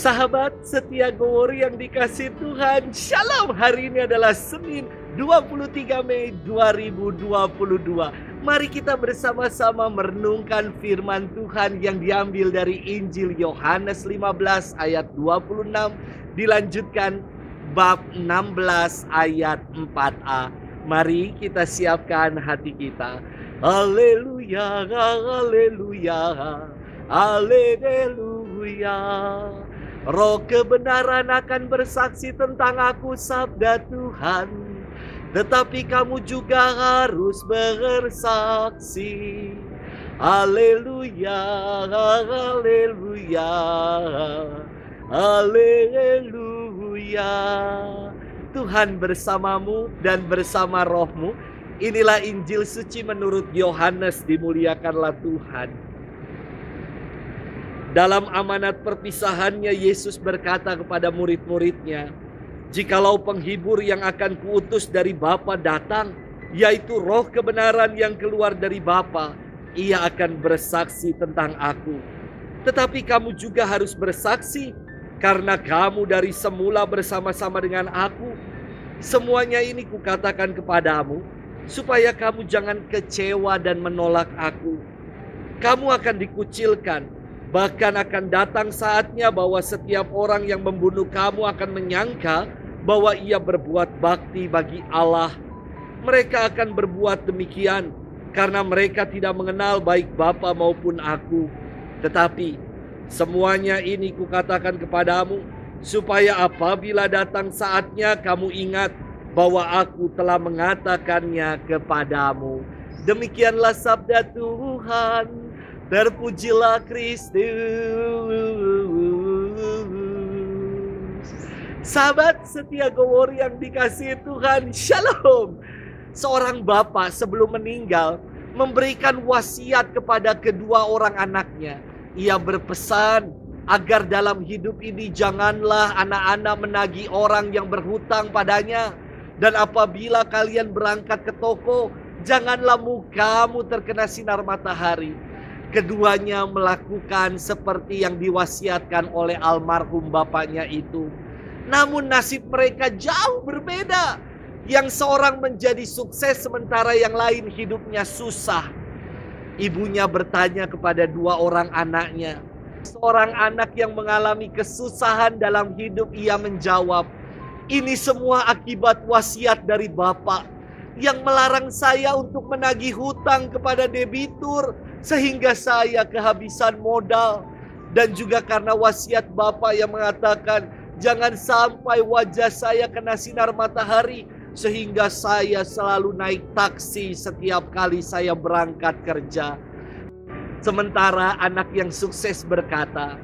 Sahabat setia Gowori yang dikasih Tuhan, Shalom. Hari ini adalah Senin 23 Mei 2022. Mari kita bersama-sama merenungkan firman Tuhan yang diambil dari Injil Yohanes 15 ayat 26, dilanjutkan bab 16 ayat 4a. Mari kita siapkan hati kita. Haleluya, haleluya, haleluya. Roh kebenaran akan bersaksi tentang aku, sabda Tuhan. Tetapi kamu juga harus bersaksi. Haleluya, haleluya, haleluya. Tuhan bersamamu dan bersama rohmu. Inilah Injil suci menurut Yohanes, dimuliakanlah Tuhan. Dalam amanat perpisahannya, Yesus berkata kepada murid-muridnya, "Jikalau penghibur yang akan kuutus dari Bapa datang, yaitu roh kebenaran yang keluar dari Bapa, ia akan bersaksi tentang aku. Tetapi kamu juga harus bersaksi, karena kamu dari semula bersama-sama dengan aku. Semuanya ini kukatakan kepadamu, supaya kamu jangan kecewa dan menolak aku. Kamu akan dikucilkan. Bahkan akan datang saatnya bahwa setiap orang yang membunuh kamu akan menyangka bahwa ia berbuat bakti bagi Allah. Mereka akan berbuat demikian karena mereka tidak mengenal baik Bapa maupun aku. Tetapi semuanya ini kukatakan kepadamu, supaya apabila datang saatnya kamu ingat bahwa aku telah mengatakannya kepadamu." Demikianlah sabda Tuhan. Terpujilah Kristus. Sahabat setia Gowori yang dikasihi Tuhan, Shalom. Seorang bapak sebelum meninggal memberikan wasiat kepada kedua orang anaknya. Ia berpesan agar dalam hidup ini janganlah anak-anak menagih orang yang berhutang padanya. Dan apabila kalian berangkat ke toko, janganlah mukamu terkena sinar matahari. Keduanya melakukan seperti yang diwasiatkan oleh almarhum bapaknya itu. Namun nasib mereka jauh berbeda. Yang seorang menjadi sukses sementara yang lain hidupnya susah. Ibunya bertanya kepada dua orang anaknya. Seorang anak yang mengalami kesusahan dalam hidup, ia menjawab, "Ini semua akibat wasiat dari bapak yang melarang saya untuk menagih hutang kepada debitur, sehingga saya kehabisan modal. Dan juga karena wasiat Bapak yang mengatakan, jangan sampai wajah saya kena sinar matahari, sehingga saya selalu naik taksi setiap kali saya berangkat kerja." Sementara anak yang sukses berkata,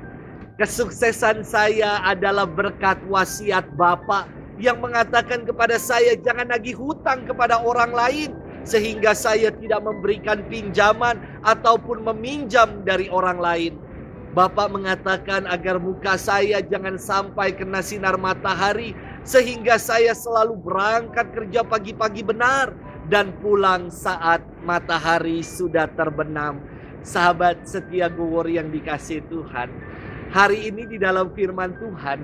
"Kesuksesan saya adalah berkat wasiat Bapak yang mengatakan kepada saya jangan nagih hutang kepada orang lain, sehingga saya tidak memberikan pinjaman ataupun meminjam dari orang lain. Bapak mengatakan agar muka saya jangan sampai kena sinar matahari, sehingga saya selalu berangkat kerja pagi-pagi benar dan pulang saat matahari sudah terbenam." Sahabat setia Gowori yang dikasihi Tuhan, hari ini di dalam firman Tuhan,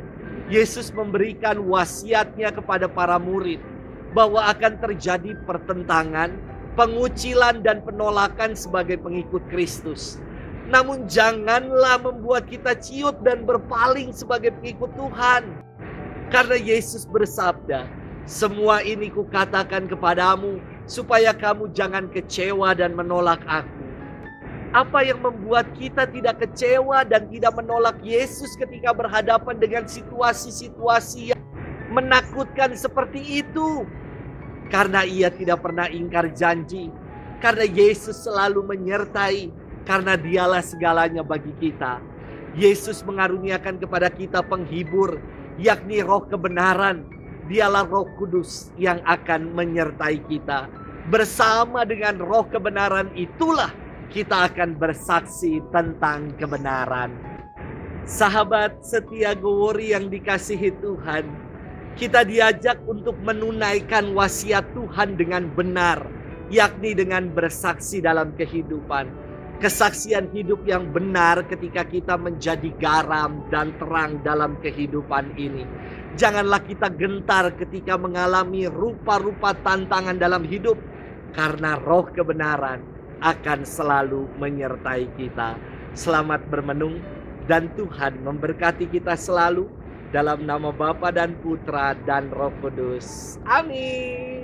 Yesus memberikan wasiatnya kepada para murid bahwa akan terjadi pertentangan, pengucilan dan penolakan sebagai pengikut Kristus. Namun janganlah membuat kita ciut dan berpaling sebagai pengikut Tuhan. Karena Yesus bersabda, "Semua ini kukatakan kepadamu supaya kamu jangan kecewa dan menolak aku." Apa yang membuat kita tidak kecewa dan tidak menolak Yesus ketika berhadapan dengan situasi-situasi yang menakutkan seperti itu? Karena ia tidak pernah ingkar janji. Karena Yesus selalu menyertai. Karena dialah segalanya bagi kita. Yesus mengaruniakan kepada kita penghibur, yakni roh kebenaran. Dialah Roh Kudus yang akan menyertai kita. Bersama dengan roh kebenaran itulah kita akan bersaksi tentang kebenaran. Sahabat setia Gowori yang dikasihi Tuhan, kita diajak untuk menunaikan wasiat Tuhan dengan benar, yakni dengan bersaksi dalam kehidupan. kesaksian hidup yang benar ketika kita menjadi garam dan terang dalam kehidupan ini. Janganlah kita gentar ketika mengalami rupa-rupa tantangan dalam hidup, karena roh kebenaran akan selalu menyertai kita. Selamat bermenung, dan Tuhan memberkati kita selalu. Dalam nama Bapa dan Putra dan Roh Kudus. Amin.